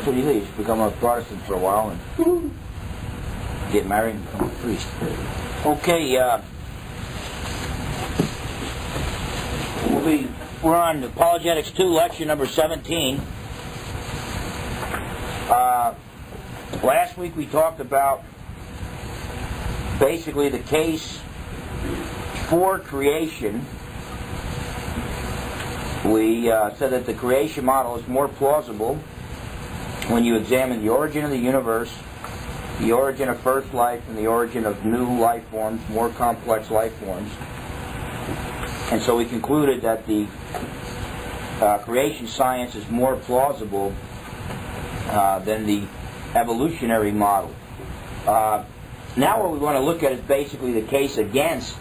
That's what you do. You just become a Protestant for a while and get married and become a priest. Okay, we're on Apologetics 2, lecture number 17. Last week we talked about basically the case for creation. We said that the creation model is more plausible when you examine the origin of the universe, the origin of first life, and the origin of new life forms, more complex life forms. And so we concluded that the creation science is more plausible than the evolutionary model. Now what we want to look at is basically the case against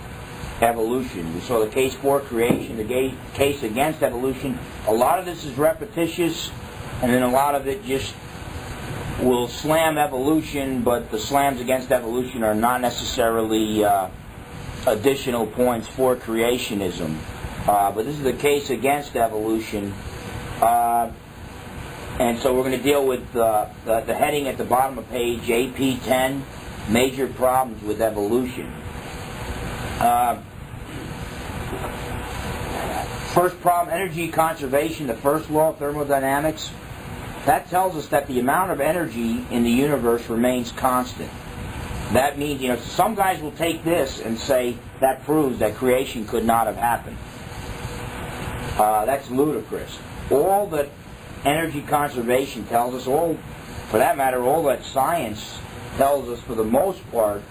evolution. We saw the case for creation, the case against evolution. A lot of this is repetitious, and then a lot of it just will slam evolution, but the slams against evolution are not necessarily additional points for creationism. But this is the case against evolution. And so we're going to deal with the heading at the bottom of page, AP10, Major Problems with Evolution. First problem, energy conservation, the first law of thermodynamics. That tells us that the amount of energy in the universe remains constant. That means, some guys will take this and say that proves that creation could not have happened. That's ludicrous. All that energy conservation tells us, for that matter, all that science tells us for the most part,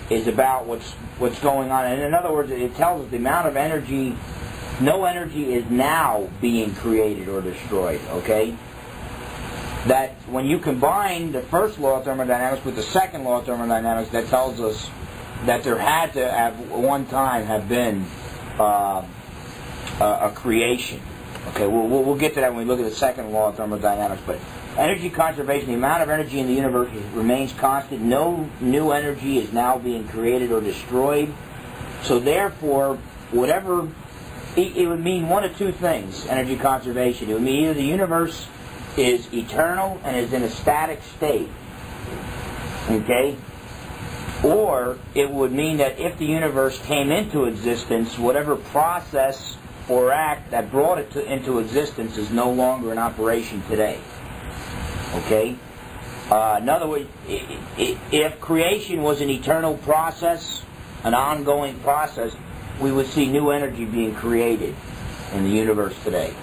is about what's going on. And in other words, it tells us the amount of energy, no energy is now being created or destroyed, okay? That when you combine the first law of thermodynamics with the second law of thermodynamics, that tells us that there had to at one time have been a creation. Okay, we'll get to that when we look at the second law of thermodynamics. But energy conservation, the amount of energy in the universe remains constant. No new energy is now being created or destroyed. So therefore, whatever, it would mean one of two things, energy conservation. It would mean either the universe is eternal and is in a static state, okay? Or it would mean that if the universe came into existence, whatever process or act that brought it into existence is no longer in operation today. Okay? In other words, if creation was an eternal process, an ongoing process, we would see new energy being created in the universe today.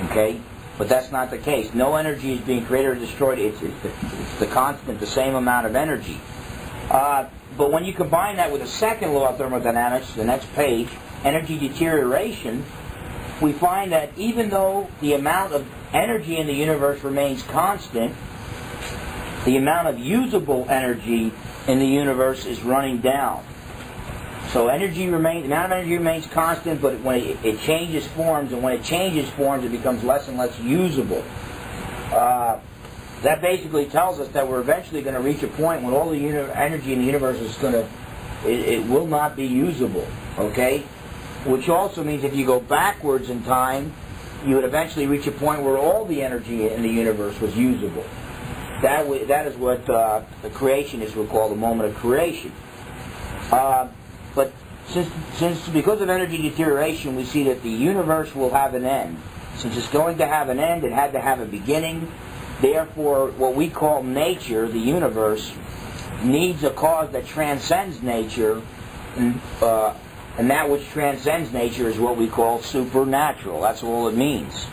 Okay? But that's not the case. No energy is being created or destroyed. It's the constant, the same amount of energy. But when you combine that with the second law of thermodynamics, the next page, energy deterioration, we find that even though the amount of energy in the universe remains constant, the amount of usable energy in the universe is running down. So the amount of energy remains constant, but when it changes forms, and when it changes forms, it becomes less and less usable. That basically tells us that we're eventually going to reach a point when all the energy in the universe is it will not be usable, okay? Which also means if you go backwards in time, you would eventually reach a point where all the energy in the universe was usable. That is what the creationists will call the moment of creation. But since because of energy deterioration, we see that the universe will have an end. Since it's going to have an end, it had to have a beginning. Therefore, what we call nature, the universe, needs a cause that transcends nature, and that which transcends nature is what we call supernatural. That's all it means.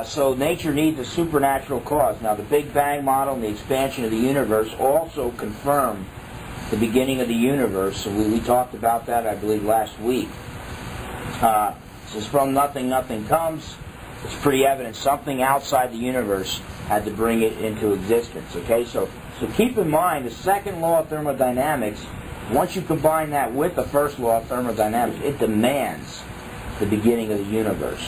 So nature needs a supernatural cause. Now, the Big Bang model and the expansion of the universe also confirm the beginning of the universe. So we talked about that, I believe, last week. Since from nothing, nothing comes, it's pretty evident something outside the universe had to bring it into existence. Okay, so keep in mind the second law of thermodynamics. Once you combine that with the first law of thermodynamics, it demands the beginning of the universe.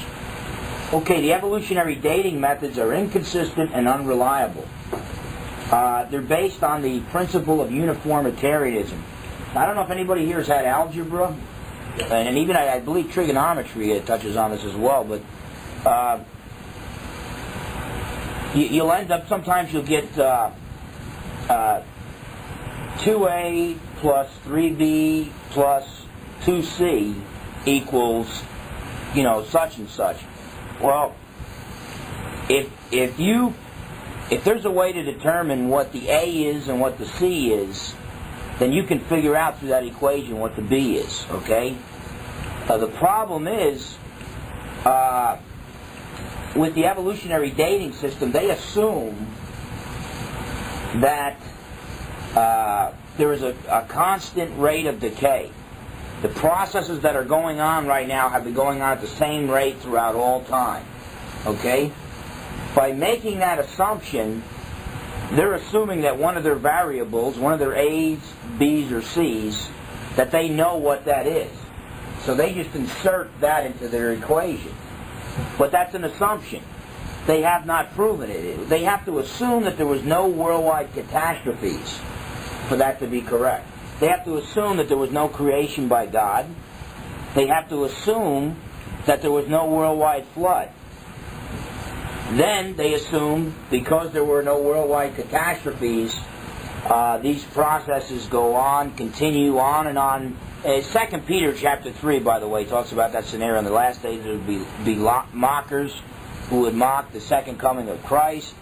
Okay, the evolutionary dating methods are inconsistent and unreliable. They're based on the principle of uniformitarianism. I don't know if anybody here has had algebra, and even I believe trigonometry touches on this as well, but you'll end up, sometimes you'll get 2A plus 3B plus 2C equals, such and such. Well, if there's a way to determine what the A is and what the C is, then you can figure out through that equation what the B is, okay? The problem is, with the evolutionary dating system, they assume that there is a constant rate of decay. The processes that are going on right now have been going on at the same rate throughout all time, okay? By making that assumption, they're assuming that one of their variables, one of their A's, B's, or C's, that they know what that is. So they just insert that into their equation. But that's an assumption. They have not proven it. They have to assume that there was no worldwide catastrophes for that to be correct. They have to assume that there was no creation by God. They have to assume that there was no worldwide flood. Then they assume, because there were no worldwide catastrophes, these processes go on, continue on and on. 2 Peter chapter 3, by the way, talks about that scenario. In the last days there would be mockers who would mock the second coming of Christ,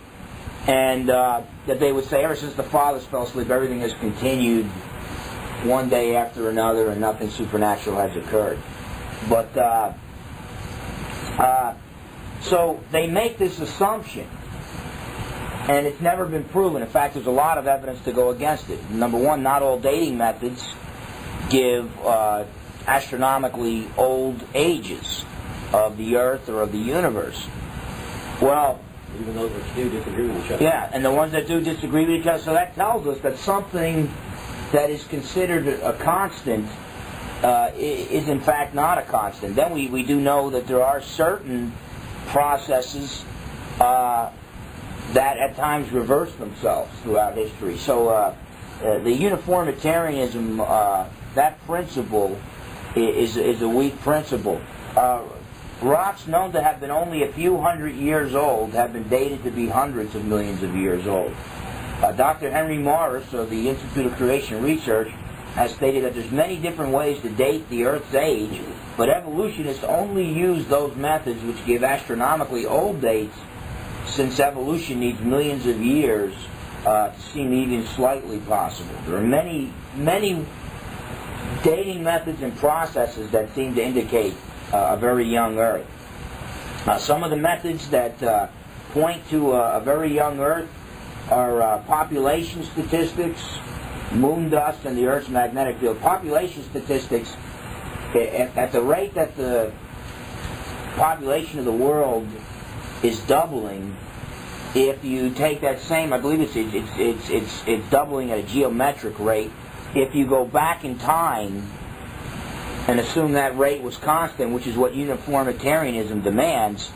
and that they would say, ever since the fathers fell asleep, everything has continued one day after another and nothing supernatural has occurred. But so they make this assumption, and it's never been proven. In fact, there's a lot of evidence to go against it. Number one, not all dating methods give astronomically old ages of the Earth or of the universe. Well, even those which do disagree with each other. Yeah, and the ones that do disagree with each other. So that tells us that something that is considered a constant is in fact not a constant. Then we do know that there are certain processes that at times reverse themselves throughout history. So the uniformitarianism, that principle is a weak principle. Rocks known to have been only a few hundred years old have been dated to be hundreds of millions of years old. Dr. Henry Morris of the Institute of Creation Research has stated that there's many different ways to date the Earth's age, but evolutionists only use those methods which give astronomically old dates, since evolution needs millions of years to seem even slightly possible. There are many dating methods and processes that seem to indicate a very young Earth. Some of the methods that point to a very young Earth are population statistics, moon dust, and the Earth's magnetic field. Population statistics, at the rate that the population of the world is doubling, if you take that same, I believe it's doubling at a geometric rate. If you go back in time and assume that rate was constant, which is what uniformitarianism demands,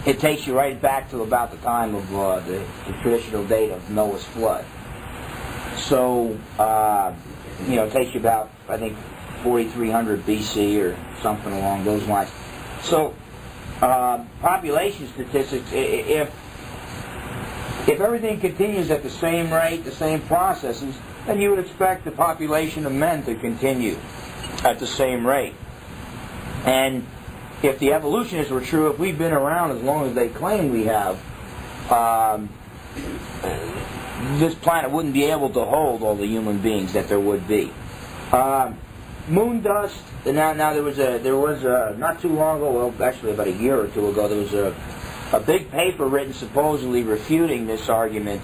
it takes you right back to about the time of the traditional date of Noah's flood. So, it takes you about, I think, 4,300 BC or something along those lines. So, population statistics, if everything continues at the same rate, the same processes, then you would expect the population of men to continue at the same rate. And if the evolutionists were true, if we've been around as long as they claim we have, this planet wouldn't be able to hold all the human beings that there would be. Moon dust. Now there was not too long ago, well, actually about a year or two ago, there was a big paper written supposedly refuting this argument.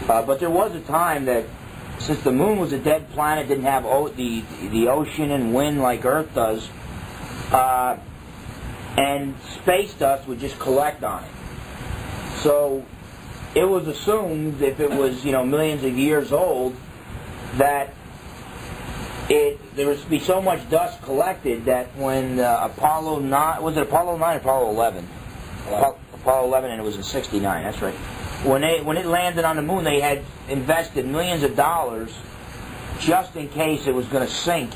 But there was a time that, since the moon was a dead planet, didn't have the ocean and wind like Earth does, and space dust would just collect on it. So it was assumed, if it was millions of years old, that there would be so much dust collected that when Apollo 9, was it Apollo 9 or Apollo 11? Apollo 11, and it was in 69, that's right. When it landed on the moon, they had invested millions of dollars just in case it was going to sink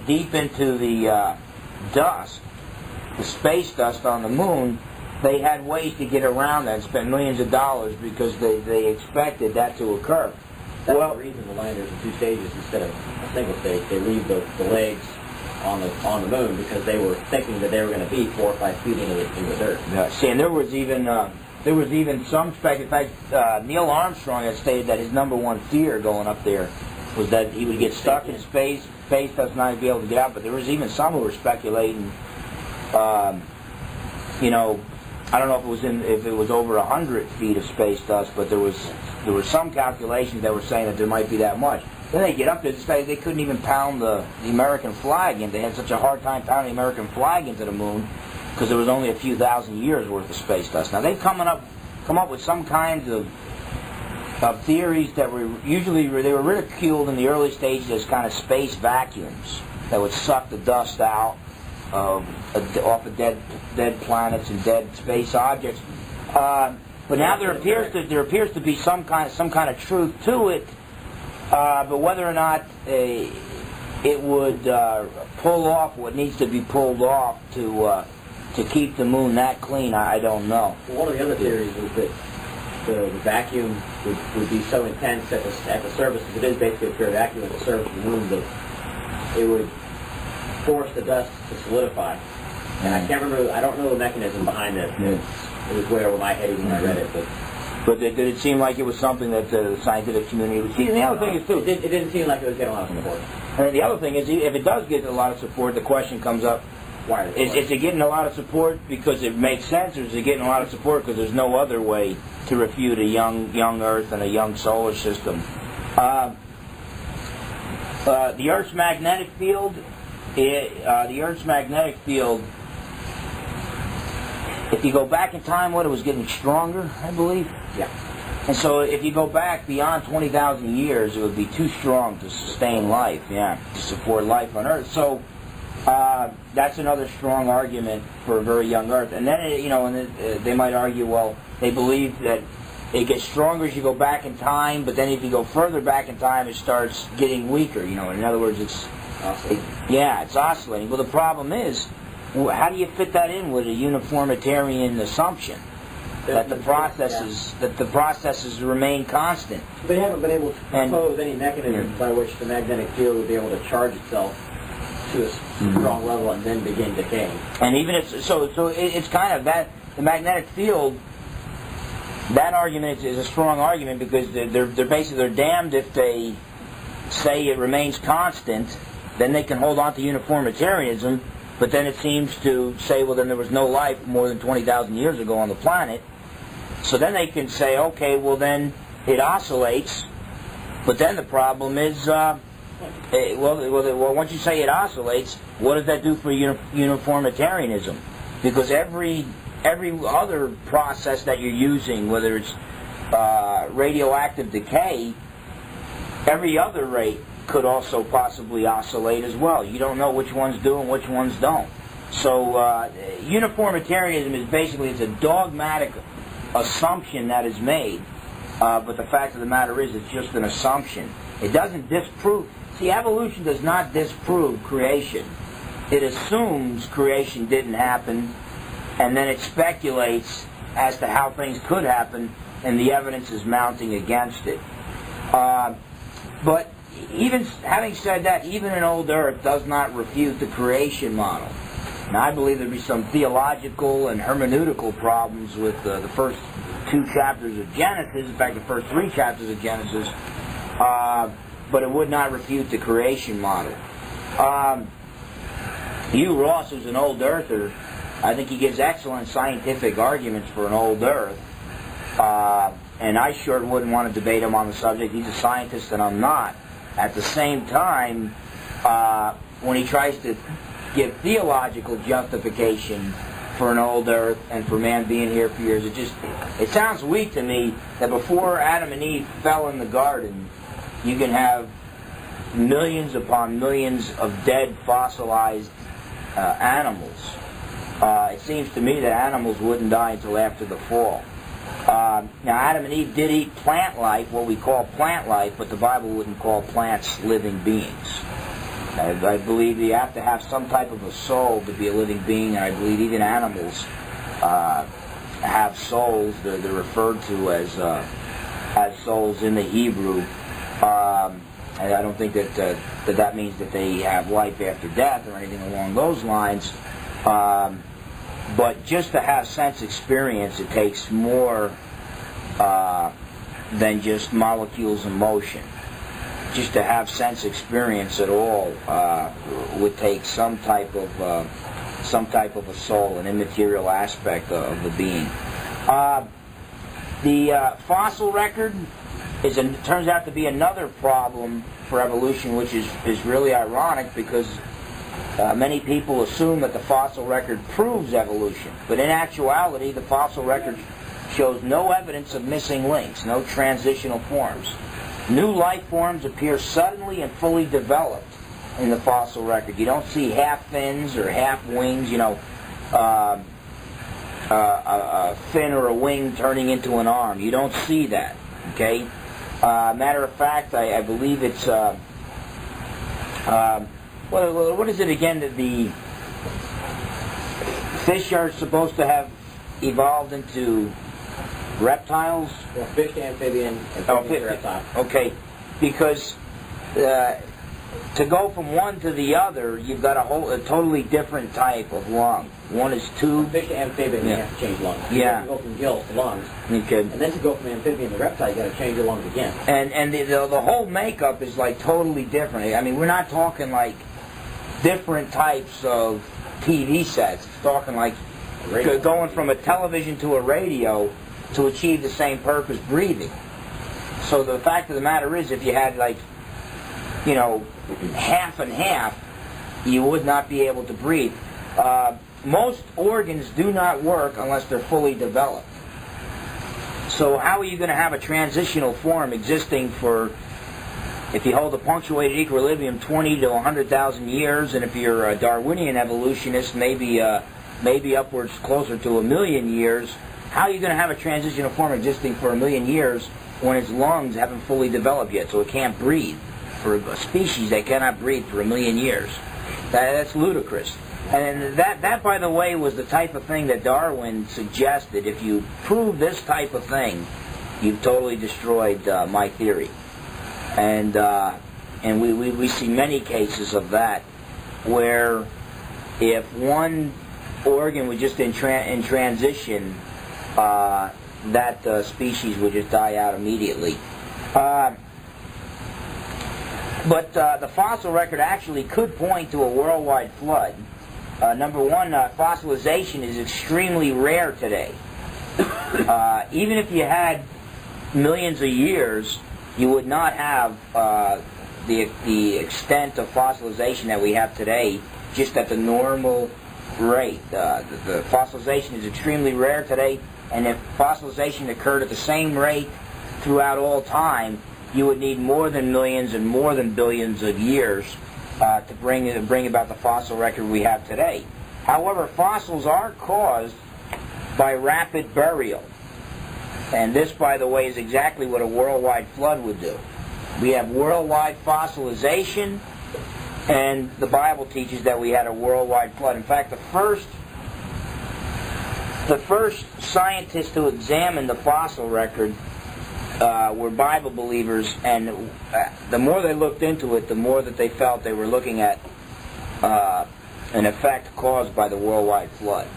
deep into the dust, the space dust on the moon, they had ways to get around that and spend millions of dollars because they expected that to occur. That's the reason the lander's in 2 stages instead of a single stage. They leave the legs on the moon because they were thinking that they were going to be 4 or 5 feet into the dirt. Yeah. See, and there was even some speculation. In fact, Neil Armstrong had stated that his #1 fear going up there was that he would get stuck in space dust, not be able to get out. But there was even some who were speculating. I don't know if it was over 100 feet of space dust, but there were some calculations that were saying that there might be that much. Then they get up there, they couldn't even pound the American flag in. They had such a hard time pounding the American flag into the moon because there was only a few thousand years worth of space dust. Now they've come up with some kinds of theories that were they were ridiculed in the early stages as kind of space vacuums that would suck the dust out off of dead planets and dead space objects. But now there appears to be some kind of truth to it. But whether or not it would pull off what needs to be pulled off to keep the moon that clean, I don't know. Well, one of the other theories is that the vacuum would be so intense at the surface, because it is basically a pure vacuum at the surface of the moon, that it would force the dust to solidify. And I don't know the mechanism behind it. It was way over my head even when I read it. But did it seem like it was something that the scientific community would see? And the other thing is, too, it didn't seem like it was getting a lot of support. And the other thing is, if it does get a lot of support, the question comes up, why is it getting a lot of support because it makes sense, or is it getting a lot of support because there's no other way to refute a young Earth and a young solar system? The Earth's magnetic field, if you go back in time, it was getting stronger, I believe. Yeah. And so if you go back beyond 20,000 years, it would be too strong to sustain life, to support life on Earth. So that's another strong argument for a very young Earth. And then, they might argue, well, they believe that it gets stronger as you go back in time, but then if you go further back in time, it starts getting weaker. In other words, it's oscillating. Well, the problem is, how do you fit that in with a uniformitarian assumption that the processes remain constant? They haven't been able to propose any mechanism by which the magnetic field would be able to charge itself to a strong level and then begin decaying. And even it's kind of that the magnetic field. That argument is a strong argument because they're damned if they say it remains constant, then they can hold on to uniformitarianism. But then it seems to say, well, then there was no life more than 20,000 years ago on the planet. So then they can say, okay, well then it oscillates. But then the problem is, once you say it oscillates, what does that do for uniformitarianism? Because every other process that you're using, whether it's radioactive decay, every other rate could also possibly oscillate as well. You don't know which ones do and which ones don't. So uniformitarianism is basically it's a dogmatic assumption that is made, but the fact of the matter is it's just an assumption. It doesn't disprove. See, evolution does not disprove creation. It assumes creation didn't happen, and then it speculates as to how things could happen, and the evidence is mounting against it. But even having said that, even an old Earth does not refute the creation model. Now, I believe there'd be some theological and hermeneutical problems with the first 2 chapters of Genesis, in fact, the first 3 chapters of Genesis, but it would not refute the creation model. Hugh Ross, who's an old Earther, I think he gives excellent scientific arguments for an old Earth, and I sure wouldn't want to debate him on the subject. He's a scientist and I'm not. At the same time, when he tries to give theological justification for an old Earth and for man being here for years, it sounds weak to me that before Adam and Eve fell in the garden, you can have millions upon millions of dead fossilized animals. It seems to me that animals wouldn't die until after the fall. Now, Adam and Eve did eat plant life, what we call plant life, but the Bible wouldn't call plants living beings. I believe you have to have some type of a soul to be a living being, and I believe even animals have souls. They're referred to as souls in the Hebrew. And I don't think that means that they have life after death or anything along those lines. But just to have sense experience, it takes more than just molecules in motion. Just to have sense experience at all would take some type of a soul, an immaterial aspect of the being. The fossil record turns out to be another problem for evolution, which is really ironic because many people assume that the fossil record proves evolution, but in actuality, the fossil record shows no evidence of missing links, no transitional forms. New life forms appear suddenly and fully developed in the fossil record. You don't see half fins or half wings, a fin or a wing turning into an arm. You don't see that, okay? Matter of fact, I believe it's, what is it again that the fish are supposed to have evolved into reptiles? Well, fish, amphibian, and reptile. Okay, because to go from one to the other, you've got a totally different type of lung. One is tube. Fish to amphibian, you have to change lungs. You have to go from gills to lungs. Okay. And then to go from amphibian to reptile, you got to change your lungs again. And the whole makeup is like totally different. I mean, we're not talking like different types of TV sets. It's talking like going from a television to a radio to achieve the same purpose, breathing. So the fact of the matter is, if you had like, half and half, you would not be able to breathe. Most organs do not work unless they're fully developed. So how are you going to have a transitional form existing for, if you hold a punctuated equilibrium, 20 to 100,000 years, and if you're a Darwinian evolutionist, maybe upwards closer to 1 million years, how are you going to have a transitional form existing for 1 million years when its lungs haven't fully developed yet, so it can't breathe? For a species that cannot breathe for 1 million years. That's ludicrous. And that, by the way, was the type of thing that Darwin suggested. If you prove this type of thing, you've totally destroyed my theory. And we see many cases of that, where if one organ was just in transition, that species would just die out immediately. But the fossil record actually could point to a worldwide flood. Number one, fossilization is extremely rare today. Even if you had millions of years, you would not have the extent of fossilization that we have today just at the normal rate. The fossilization is extremely rare today, and if fossilization occurred at the same rate throughout all time, you would need more than millions and more than billions of years to bring about the fossil record we have today. However, fossils are caused by rapid burial. And this, by the way, is exactly what a worldwide flood would do. We have worldwide fossilization, and the Bible teaches that we had a worldwide flood. In fact, the first scientists to examine the fossil record were Bible believers, and the more they looked into it, the more that they felt they were looking at an effect caused by the worldwide flood.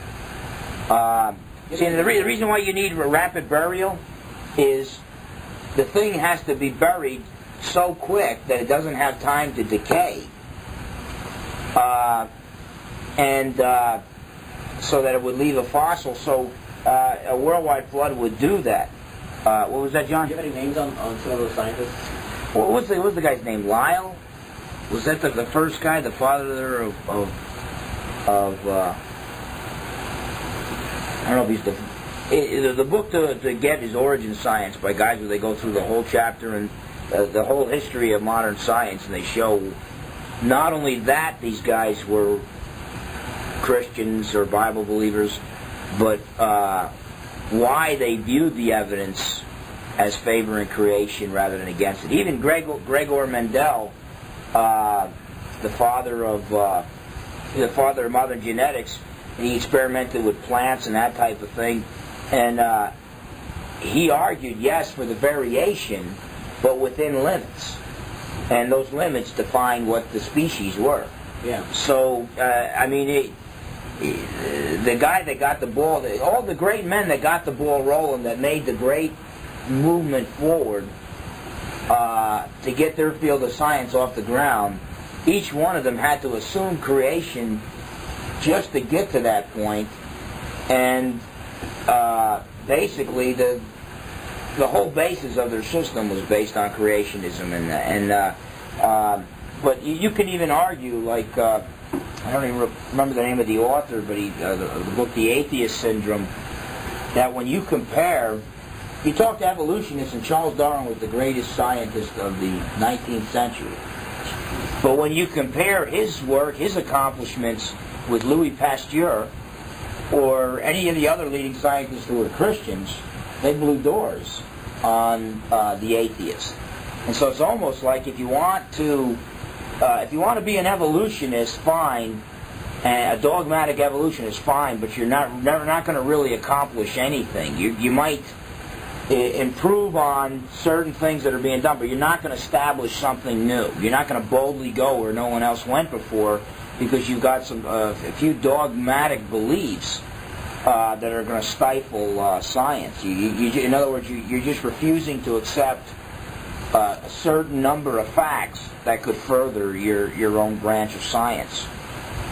See, the reason why you need rapid burial is the thing has to be buried so quick that it doesn't have time to decay, so that it would leave a fossil. So a worldwide flood would do that. What was that, John? Do you have any names on some of those scientists? What was the guy's name? Lyle? Was that the first guy, the father of I don't know if he's the book to get is Origin Science by guys where they go through the whole chapter and the whole history of modern science, and they show not only that these guys were Christians or Bible believers, but why they viewed the evidence as favoring creation rather than against it. Even Gregor Mendel, the father of modern genetics, he experimented with plants and that type of thing, And he argued, yes, for the variation, but within limits. And those limits define what the species were. Yeah. So, I mean, the guy that got the ball, all the great men that got the ball rolling, that made the great movement forward to get their field of science off the ground, each one of them had to assume creation just to get to that point. And basically, the whole basis of their system was based on creationism. But you can even argue, like, I don't even remember the name of the author, but the book The Atheist Syndrome, that when you compare, he talked to evolutionists, and Charles Darwin was the greatest scientist of the 19th century. But when you compare his work, his accomplishments, with Louis Pasteur, or any of the other leading scientists who were Christians, they blew doors on the atheists. And so it's almost like if you want to be an evolutionist, fine, and a dogmatic evolutionist, fine, but you're not going to really accomplish anything. You might improve on certain things that are being done, but you're not going to establish something new. You're not going to boldly go where no one else went before, because you've got a few dogmatic beliefs that are going to stifle science. In other words, you're just refusing to accept a certain number of facts that could further your own branch of science.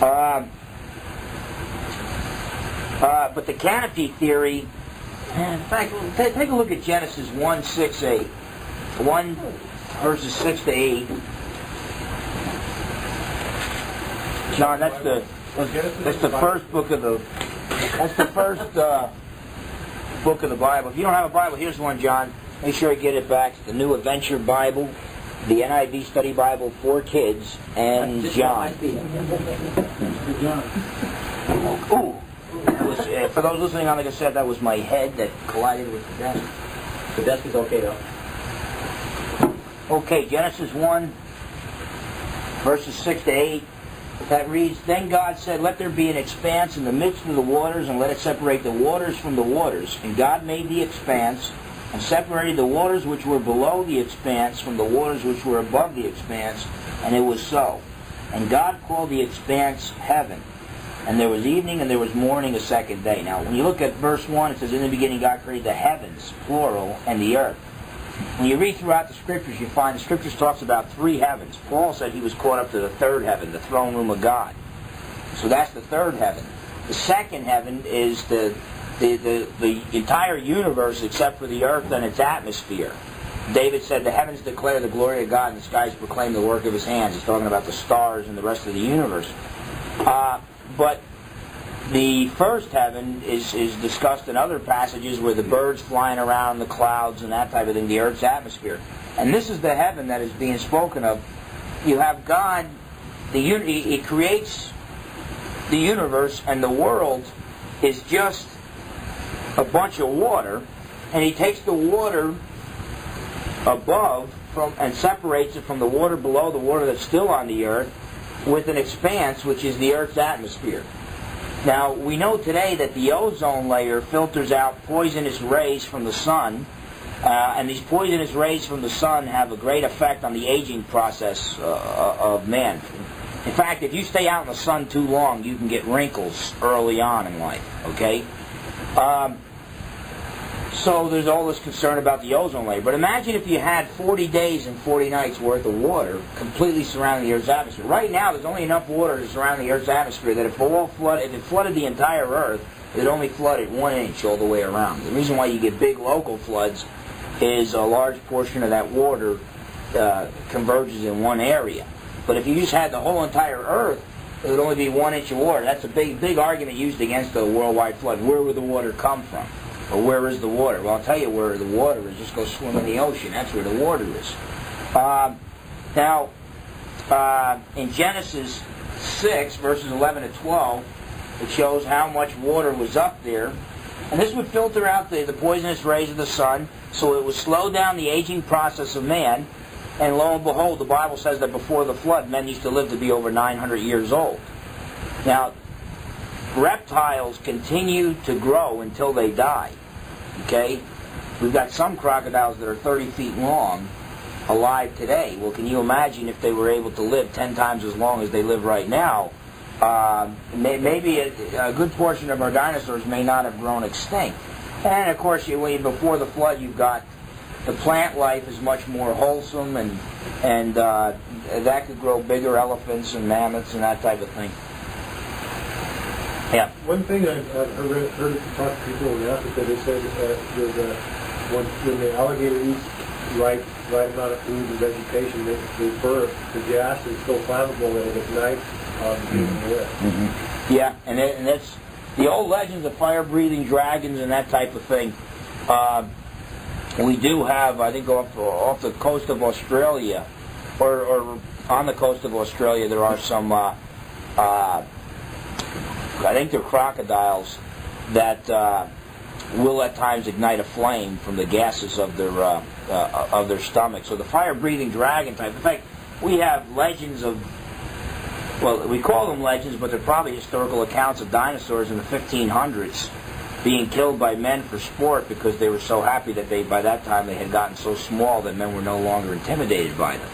But the canopy theory, in fact, take a look at Genesis 1, 6, 8. 1 verses 6 to 8. John, that's the first book of the book of the Bible. If you don't have a Bible, here's one, John. Make sure you get it back. The New Adventure Bible, the NIV Study Bible for Kids, and John. Ooh. For those listening on the cassette, that was my head that collided with the desk. The desk is okay, though. Okay, Genesis 1, verses 6 to 8. That reads, Then God said, Let there be an expanse in the midst of the waters, and let it separate the waters from the waters. And God made the expanse, and separated the waters which were below the expanse from the waters which were above the expanse, and it was so. And God called the expanse heaven. And there was evening and there was morning a second day. Now, when you look at verse 1, it says, In the beginning God created the heavens, plural, and the earth. When you read throughout the Scriptures, you find the Scriptures talks about 3 heavens. Paul said he was caught up to the 3rd heaven, the throne room of God. So that's the 3rd heaven. The 2nd heaven is the entire universe except for the earth and its atmosphere. David said, The heavens declare the glory of God, and the skies proclaim the work of His hands. He's talking about the stars and the rest of the universe. But the 1st heaven is discussed in other passages where the birds flying around, the clouds, and that type of thing, the earth's atmosphere. And this is the heaven that is being spoken of. You have God, He creates the universe, and the world is just a bunch of water, and He takes the water above and separates it from the water below, the water that's still on the earth, with an expanse, which is the earth's atmosphere. Now, we know today that the ozone layer filters out poisonous rays from the sun, and these poisonous rays from the sun have a great effect on the aging process of man. In fact, if you stay out in the sun too long, you can get wrinkles early on in life, okay? So there's all this concern about the ozone layer. But imagine if you had 40 days and 40 nights worth of water completely surrounding the Earth's atmosphere. Right now, there's only enough water to surround the Earth's atmosphere that if it flooded the entire Earth, it would only flood it 1 inch all the way around. The reason why you get big local floods is a large portion of that water converges in one area. But if you just had the whole entire Earth, it would only be 1 inch of water. That's a big argument used against a worldwide flood. Where would the water come from? Or where is the water? Well, I'll tell you where the water is. Just go swim in the ocean. That's where the water is. Now, in Genesis 6, verses 11 to 12, it shows how much water was up there. And this would filter out the poisonous rays of the sun, so it would slow down the aging process of man. And lo and behold, the Bible says that before the flood, men used to live to be over 900 years old. Now, reptiles continue to grow until they die. Okay? We've got some crocodiles that are 30 feet long alive today. Well, can you imagine if they were able to live 10 times as long as they live right now? Maybe a good portion of our dinosaurs may not have grown extinct. And of course, before the flood, you've got the plant life is much more wholesome, and that could grow bigger elephants and mammoths and that type of thing. Yeah. One thing I've heard talk to people in Africa, they said when the alligator eats right amount of food and vegetation, they burn. The gas is so flammable that it ignites the air. Mm-hmm. Yeah, and that's the old legends of fire-breathing dragons and that type of thing. We do have, I think, off the coast of Australia, or on the coast of Australia, there are some, I think they're crocodiles that will at times ignite a flame from the gases of their stomach. So the fire-breathing dragon type. In fact, we have legends of, well, we call them legends, but they're probably historical accounts of dinosaurs in the 1500s being killed by men for sport because they were so happy that by that time they had gotten so small that men were no longer intimidated by them.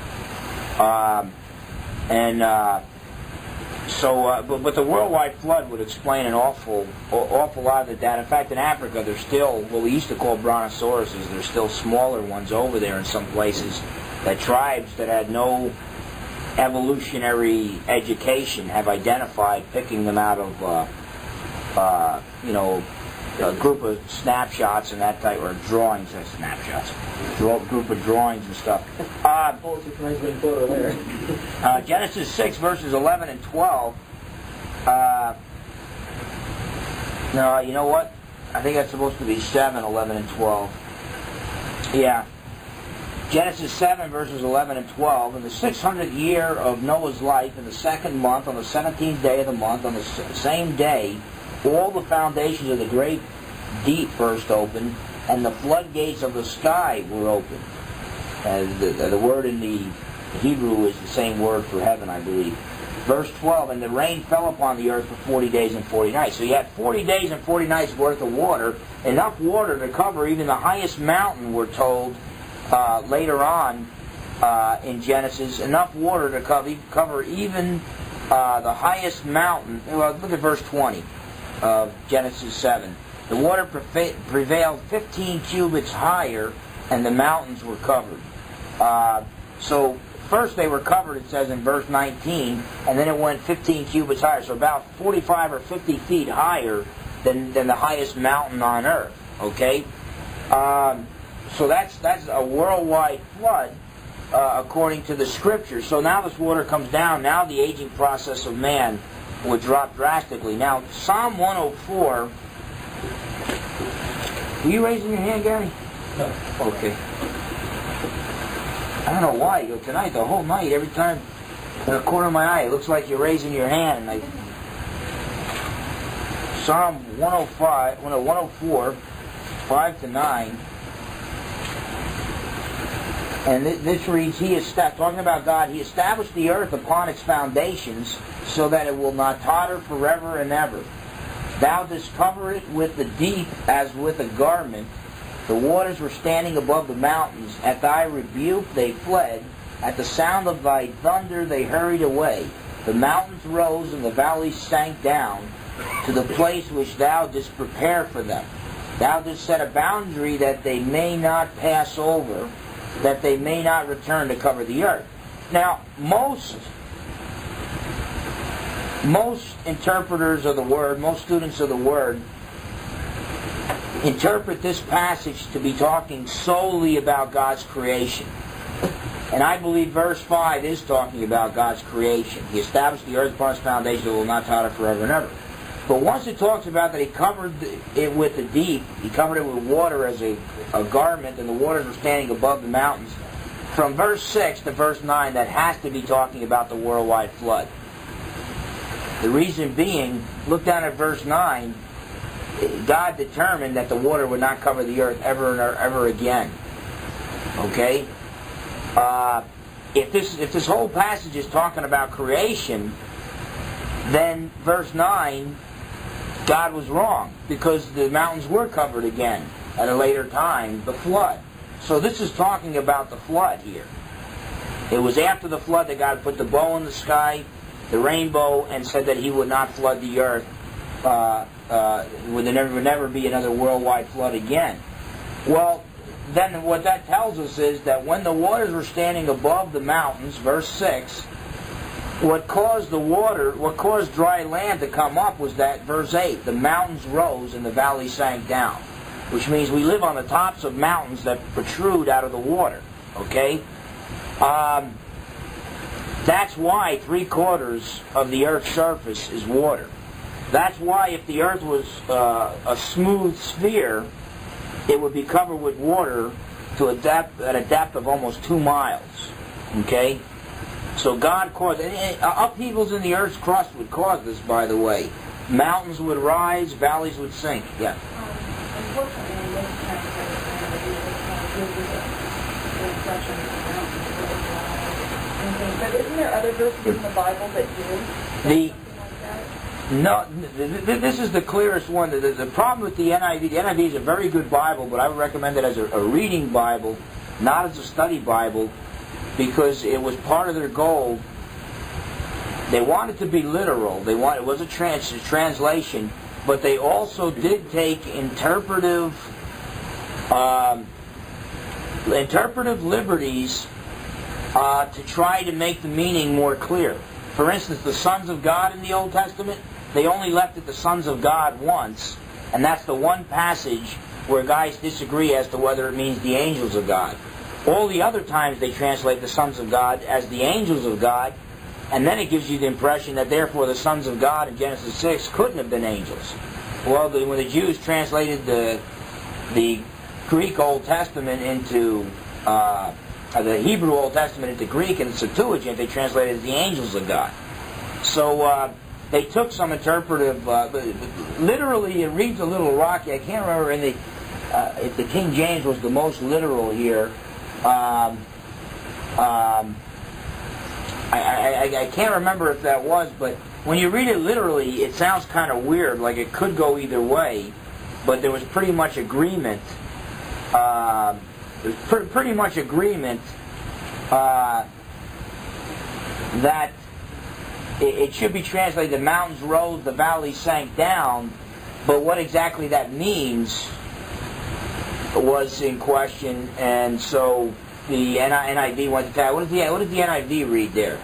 But the worldwide flood would explain an awful lot of that. In fact, in Africa, there's still what we used to call brontosauruses. There's still smaller ones over there in some places that tribes that had no evolutionary education have identified, picking them out of, a group of snapshots and that type, or drawings of snapshots, group of drawings and stuff. Genesis 6 verses 11 and 12. No, you know what? I think that's supposed to be 7, 11 and 12. Yeah. Genesis 7 verses 11 and 12. In the 600th year of Noah's life, in the 2nd month, on the 17th day of the month, on the same day, all the foundations of the great deep burst open, and the floodgates of the sky were opened. The word in the Hebrew is the same word for heaven, I believe. Verse 12, and the rain fell upon the earth for 40 days and 40 nights. So you had 40 days and 40 nights worth of water, enough water to cover even the highest mountain, we're told later on in Genesis, enough water to cover even the highest mountain. Well, look at verse 20. Of Genesis 7. The water prevailed 15 cubits higher, and the mountains were covered. So first they were covered, it says in verse 19, and then it went 15 cubits higher, so about 45 or 50 feet higher than the highest mountain on earth. Okay? So that's a worldwide flood according to the Scriptures. So now this water comes down. Now the aging process of man would drop drastically. Now, Psalm 104... Were you raising your hand, Gary? No. Okay. I don't know why. Tonight, the whole night, every time, in the corner of my eye, it looks like you're raising your hand. Psalm 104, 5 to 9. And this reads, talking about God, He established the earth upon its foundations so that it will not totter forever and ever. Thou didst cover it with the deep as with a garment. The waters were standing above the mountains. At thy rebuke they fled. At the sound of thy thunder they hurried away. The mountains rose and the valleys sank down to the place which thou didst prepare for them. Thou didst set a boundary that they may not pass over, that they may not return to cover the earth. Now, most interpreters of the Word, most students of the Word, interpret this passage to be talking solely about God's creation. And I believe verse 5 is talking about God's creation. He established the earth upon its foundation that will not totter forever and ever. But once it talks about that He covered it with the deep, He covered it with water as a garment, and the waters were standing above the mountains, from verse 6 to verse 9, that has to be talking about the worldwide flood. The reason being, look down at verse 9, God determined that the water would not cover the earth ever and ever again. Okay? If this whole passage is talking about creation, then verse 9, God was wrong, because the mountains were covered again. at a later time, the flood. So this is talking about the flood here. It was after the flood that God put the bow in the sky, the rainbow, and said that He would not flood the earth. Would never be another worldwide flood again. Well, then what that tells us is that when the waters were standing above the mountains, verse 6, what caused dry land to come up was that, verse 8, the mountains rose and the valley sank down. Which means we live on the tops of mountains that protrude out of the water. Okay? That's why 3/4 of the Earth's surface is water. That's why if the Earth was a smooth sphere, it would be covered with water at a depth of almost 2 miles. Okay? So God caused... upheavals in the Earth's crust would cause this, by the way. Mountains would rise, valleys would sink. Yeah. Unfortunately, in this kind of but isn't there other verses in the Bible that do? No, this is the clearest one. The problem with the NIV is a very good Bible, but I would recommend it as a reading Bible, not as a study Bible, because it was part of their goal. They wanted to be literal. It was a translation, but they also did take interpretive liberties to try to make the meaning more clear. For instance, the sons of God in the Old Testament, they only left it the sons of God once, and that's the one passage where guys disagree as to whether it means the angels of God. All the other times they translate the sons of God as the angels of God, and then it gives you the impression that therefore the sons of God in Genesis 6 couldn't have been angels. Well, when the Jews translated the Greek Old Testament into the Hebrew Old Testament into Greek and the Septuagint, they translated as the angels of God. So they took some interpretive... literally, it reads a little rocky. I can't remember if the King James was the most literal here. I can't remember if that was, but when you read it literally, it sounds kind of weird, like it could go either way, but there was pretty much agreement. Pretty much agreement that it should be translated, the mountains rose, the valleys sank down, but what exactly that means was in question, and so the NIV went to that. What did the NIV read there?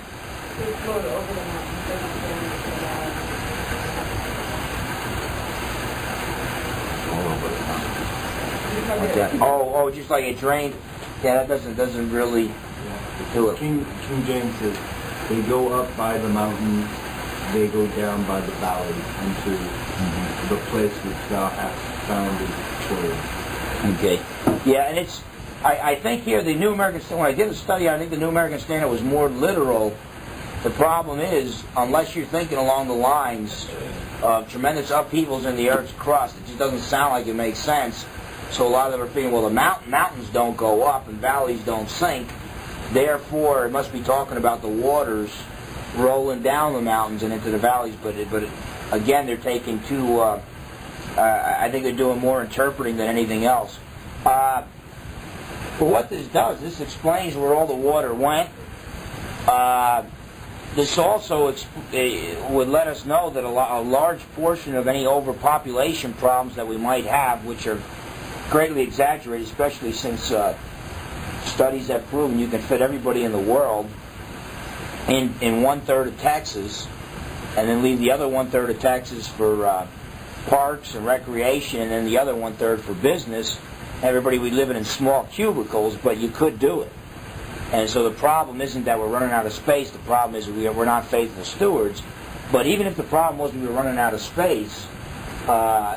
They flowed over the mountains. They don't go into the valley. Okay. Oh, just like it drained. Yeah, that doesn't really do it. King James says, they go up by the mountains, they go down by the valley into the place which thou hast founded for them. Okay. Yeah, and it's... I think here the New American Standard, when I did the study, I think the New American Standard was more literal. The problem is, unless you're thinking along the lines of tremendous upheavals in the Earth's crust, it just doesn't sound like it makes sense. So a lot of them are thinking, well, the mountains don't go up and valleys don't sink. Therefore, it must be talking about the waters rolling down the mountains and into the valleys. But again, they're taking too... I think they're doing more interpreting than anything else. But what this does, this explains where all the water went. This also would let us know that a large portion of any overpopulation problems that we might have, which are greatly exaggerated, especially since studies have proven you can fit everybody in the world in 1/3 of Texas, and then leave the other 1/3 of Texas for parks and recreation, and then the other 1/3 for business. Everybody would live in small cubicles, but you could do it. And so the problem isn't that we're running out of space. The problem is we're not faithful stewards. But even if the problem wasn't we were running out of space,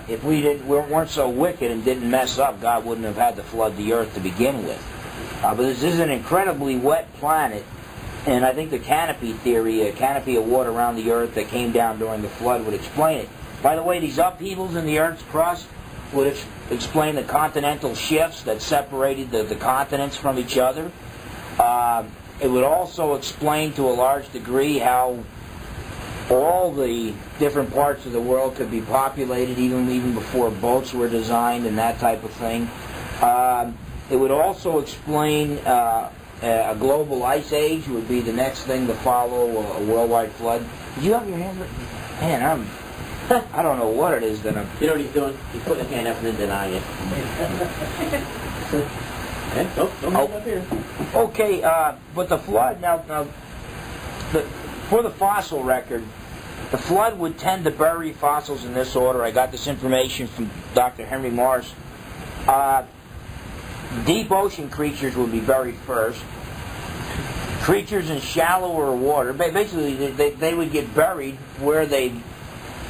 if we weren't so wicked and didn't mess up, God wouldn't have had to flood the earth to begin with. But this is an incredibly wet planet, and I think the canopy theory, a canopy of water around the earth that came down during the flood, would explain it. By the way, these upheavals in the earth's crust would explain the continental shifts that separated the continents from each other. It would also explain to a large degree how all the different parts of the world could be populated, even before boats were designed and that type of thing. It would also explain a global ice age would be the next thing to follow a worldwide flood. Did you have your hand up? Man, I don't know what it is that I'm... You know what he's doing? He's putting his hand up and then denying it. Okay, don't hand up here. Okay, but the flood, for the fossil record, the flood would tend to bury fossils in this order. I got this information from Dr. Henry Morris. Deep ocean creatures would be buried first. Creatures in shallower water, basically they would get buried where they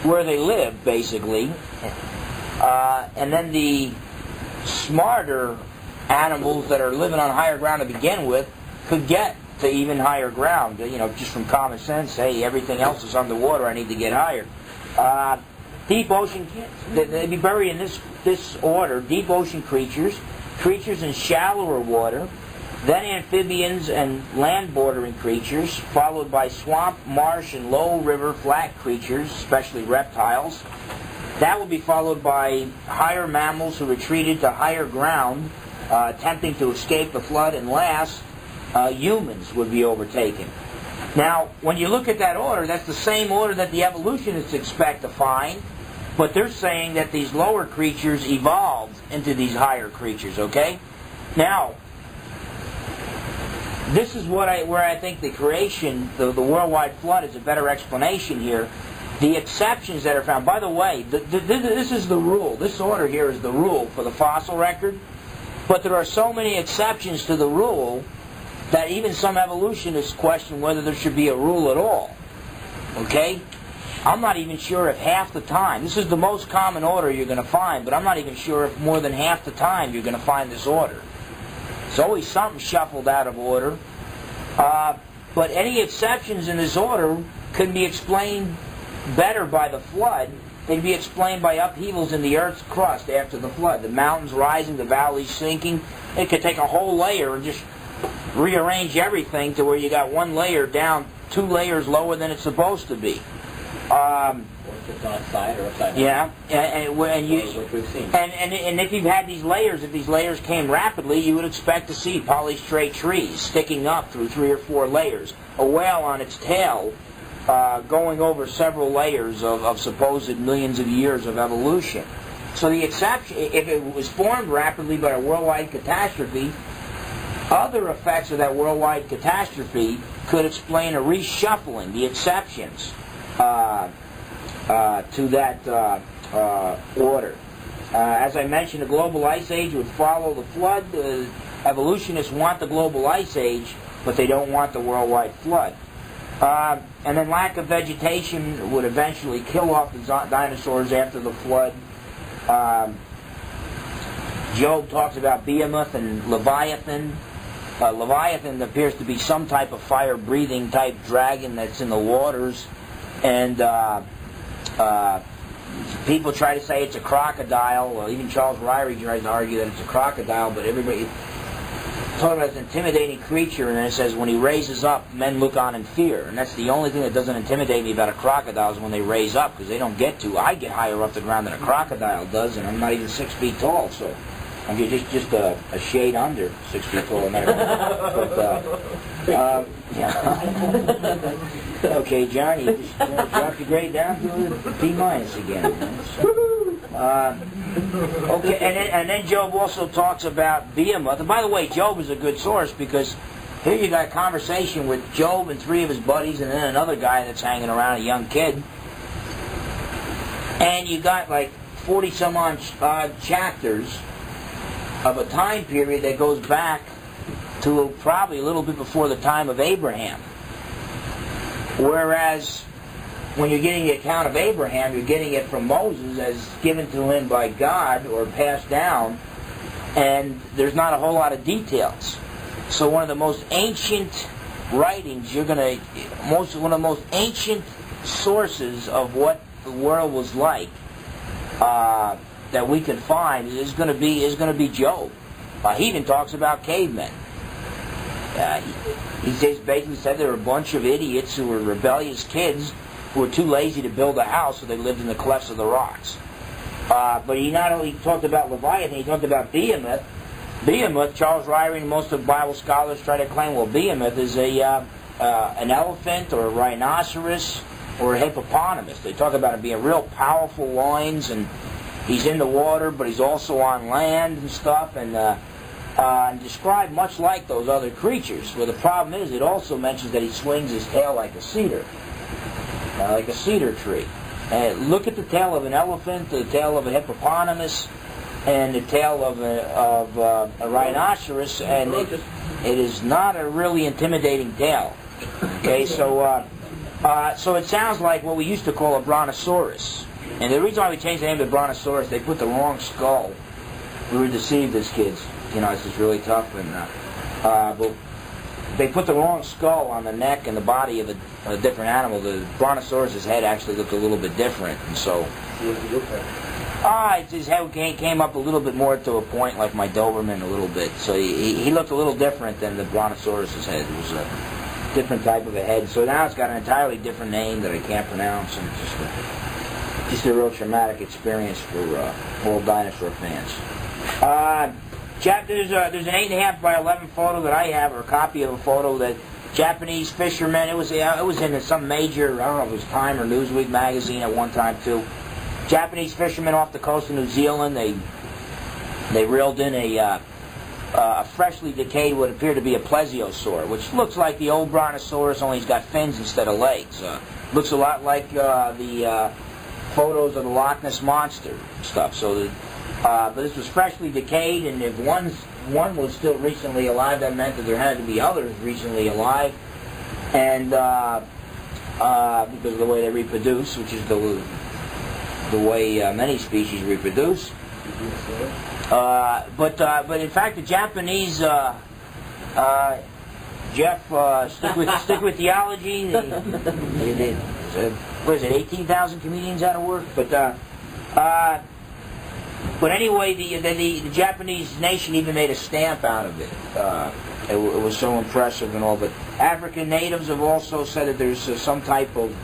live, basically. And then the smarter animals that are living on higher ground to begin with could get to even higher ground, just from common sense. Hey, everything else is underwater, I need to get higher. Deep ocean, they'd be buried in this order: deep ocean creatures in shallower water, then amphibians and land bordering creatures, followed by swamp, marsh, and low river flat creatures, especially reptiles. That would be followed by higher mammals who retreated to higher ground, attempting to escape the flood, and last, humans would be overtaken. Now, when you look at that order, that's the same order that the evolutionists expect to find, but they're saying that these lower creatures evolved into these higher creatures, okay? Now, this is where I think the creation, the worldwide flood, is a better explanation here. The exceptions that are found, by the way, this is the rule. This order here is the rule for the fossil record, but there are so many exceptions to the rule that even some evolutionists question whether there should be a rule at all. Okay? I'm not even sure if half the time, this is the most common order you're going to find, but I'm not even sure if more than half the time you're going to find this order. There's always something shuffled out of order. But any exceptions in this order could be explained better by the flood. They'd be explained by upheavals in the Earth's crust after the flood. The mountains rising, the valleys sinking. It could take a whole layer and just rearrange everything to where you got one layer down 2 layers lower than it's supposed to be. Or just on its side or upside down. Yeah, Which we've seen. And if you've had these layers, if these layers came rapidly, you would expect to see polystrate trees sticking up through 3 or 4 layers. A whale on its tail going over several layers of supposed millions of years of evolution. So the exception, if it was formed rapidly by a worldwide catastrophe, other effects of that worldwide catastrophe could explain a reshuffling, the exceptions to that order. As I mentioned, the global ice age would follow the flood. Evolutionists want the global ice age, but they don't want the worldwide flood. And then lack of vegetation would eventually kill off the dinosaurs after the flood. Job talks about Behemoth and Leviathan. Leviathan appears to be some type of fire-breathing type dragon that's in the waters. And people try to say it's a crocodile. Well, even Charles Ryrie tries to argue that it's a crocodile, but everybody talking about this intimidating creature, and then it says when he raises up, men look on in fear. And that's the only thing that doesn't intimidate me about a crocodile is when they raise up, because they don't get to. I get higher off the ground than a crocodile does, and I'm not even 6 feet tall, so I'm just a shade under 6 feet tall. Yeah. Okay, John, you just dropped your grade down to B- again. Okay, and then Job also talks about Behemoth. And by the way, Job is a good source because here you got a conversation with Job and 3 of his buddies and then another guy that's hanging around, a young kid. And you got like 40 some odd chapters of a time period that goes back to probably a little bit before the time of Abraham. Whereas when you're getting the account of Abraham, you're getting it from Moses as given to him by God or passed down, and there's not a whole lot of details. So one of the most ancient writings one of the most ancient sources of what the world was like that we can find is going to be Job. He even talks about cavemen. He basically said there were a bunch of idiots who were rebellious kids who were too lazy to build a house, so they lived in the clefts of the rocks. But he not only talked about Leviathan, he talked about Behemoth. Behemoth, Charles Ryrie and most of the Bible scholars try to claim, well, Behemoth is an elephant or a rhinoceros or a hippopotamus. They talk about him being real powerful loins, and he's in the water, but he's also on land and stuff, and described much like those other creatures. Well, the problem is, it also mentions that he swings his tail like a cedar tree. And look at the tail of an elephant, the tail of a hippopotamus, and the tail of a rhinoceros, and it is not a really intimidating tail. Okay, so it sounds like what we used to call a brontosaurus. And the reason why we changed the name to brontosaurus, they put the wrong skull. We were deceived as kids. You know, it's just really tough. But they put the wrong skull on the neck and the body of a different animal. The brontosaurus' head actually looked a little bit different, and so. His head came up a little bit more to a point like my Doberman a little bit. So he looked a little different than the brontosaurus' head. It was a different type of a head. So now it's got an entirely different name that I can't pronounce, and just a real traumatic experience for old dinosaur fans. There's an 8.5 by 11 photo that I have, or a copy of a photo that Japanese fishermen. It was in some major, I don't know if it was Time or Newsweek magazine at one time too. Japanese fishermen off the coast of New Zealand. They reeled in a freshly decayed, what appeared to be a plesiosaur, which looks like the old brontosaurus, only he's got fins instead of legs. Looks a lot like the photos of the Loch Ness Monster and stuff. So, but this was freshly decayed, and if one was still recently alive, that meant that there had to be others recently alive, and because of the way they reproduce, which is the way many species reproduce. But in fact, the Japanese, Jeff, stick with theology. What is it? 18,000 comedians out of work. But anyway, the Japanese nation even made a stamp out of it. It was so impressive and all. But African natives have also said that there's some type of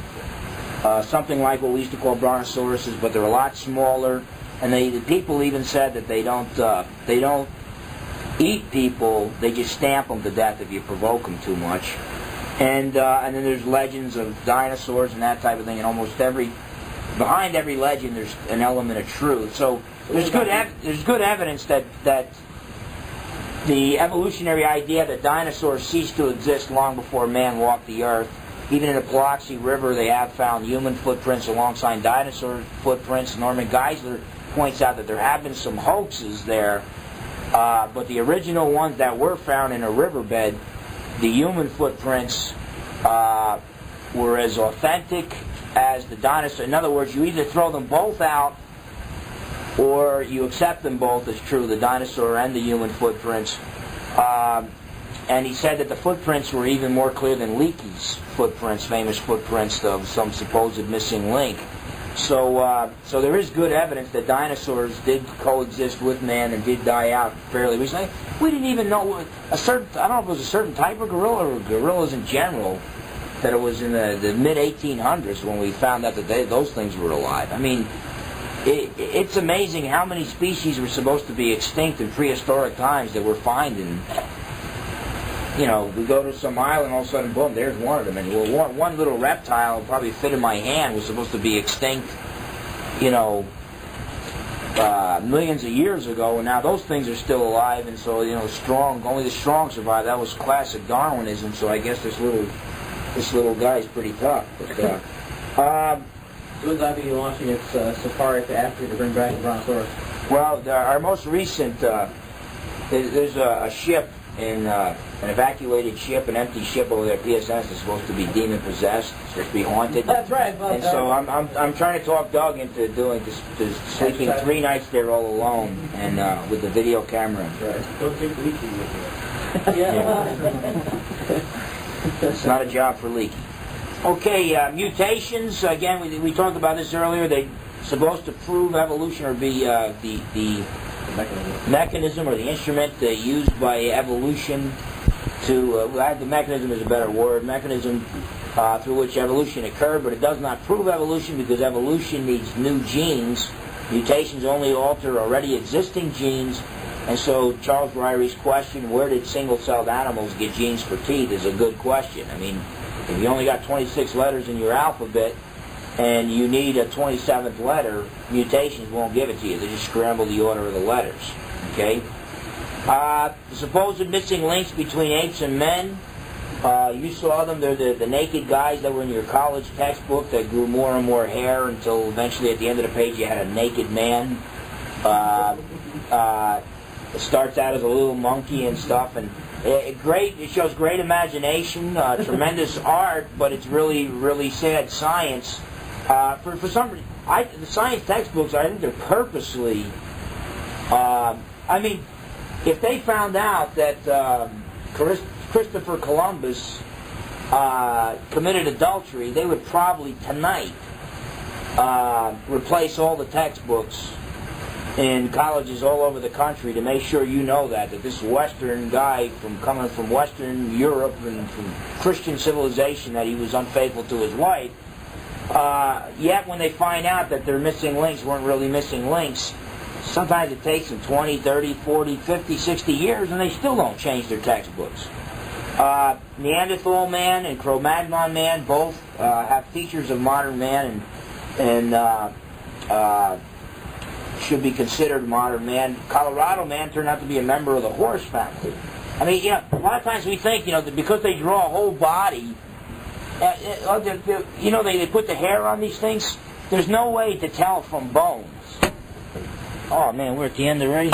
something like what we used to call brontosauruses, but they're a lot smaller. And the people even said that they don't eat people; they just stamp them to death if you provoke them too much. And then there's legends of dinosaurs and that type of thing. And behind every legend, there's an element of truth. So there's good evidence that the evolutionary idea that dinosaurs ceased to exist long before man walked the earth. Even in the Paluxy River, they have found human footprints alongside dinosaur footprints. Norman Geisler points out that there have been some hoaxes there, but the original ones that were found in a riverbed, the human footprints were as authentic as the dinosaur. In other words, you either throw them both out or you accept them both as true, the dinosaur and the human footprints. And he said that the footprints were even more clear than Leakey's footprints, famous footprints of some supposed missing link. So there is good evidence that dinosaurs did coexist with man and did die out fairly recently. We didn't even know I don't know if it was a certain type of gorilla or gorillas in general, that it was in the mid-1800s when we found out that those things were alive. I mean, it's amazing how many species were supposed to be extinct in prehistoric times that we're finding. You know, we go to some island, all of a sudden, boom, there's one of them. And one little reptile, probably fit in my hand, was supposed to be extinct, millions of years ago, and now those things are still alive, and so, only the strong survive. That was classic Darwinism, so I guess this little guy's pretty tough. But, Who's going to be launching its safari to Africa to bring back the brontosaurus? Well, our most recent, there's a ship, an evacuated ship, an empty ship over there. PSS is supposed to be demon possessed, supposed to be haunted. That's right. And so I'm trying to talk Doug into doing sleeping 3 nights there all alone, and with the video camera. Right. Don't take Leaky with you. Yeah. It's not a job for Leaky. Okay, mutations. Again, we talked about this earlier. They're supposed to prove evolution, or be the mechanism or the instrument used by evolution to, the mechanism is a better word, mechanism through which evolution occurred, but it does not prove evolution because evolution needs new genes. Mutations only alter already existing genes, and so Charles Ryrie's question, where did single-celled animals get genes for teeth, is a good question. I mean, if you only got 26 letters in your alphabet and you need a 27th letter, mutations won't give it to you. They just scramble the order of the letters. Okay? The supposed missing links between apes and men, you saw them. They're the naked guys that were in your college textbook that grew more and more hair until eventually at the end of the page you had a naked man. It starts out as a little monkey and stuff, and it shows great imagination, tremendous art, but it's really, really sad science. For some reason, the science textbooks, I think they're purposely, I mean, if they found out that Christopher Columbus committed adultery, they would probably tonight replace all the textbooks in colleges all over the country to make sure you know that this Western guy coming from Western Europe and from Christian civilization, that he was unfaithful to his wife. Yet when they find out that their missing links weren't really missing links, sometimes it takes them 20, 30, 40, 50, 60 years and they still don't change their textbooks. Neanderthal man and Cro-Magnon man both have features of modern man and should be considered modern man. Colorado man turned out to be a member of the horse family. I mean, you know, a lot of times we think, you know, that because they draw a whole body, you know, they put the hair on these things. There's no way to tell from bones. Oh man, we're at the end already.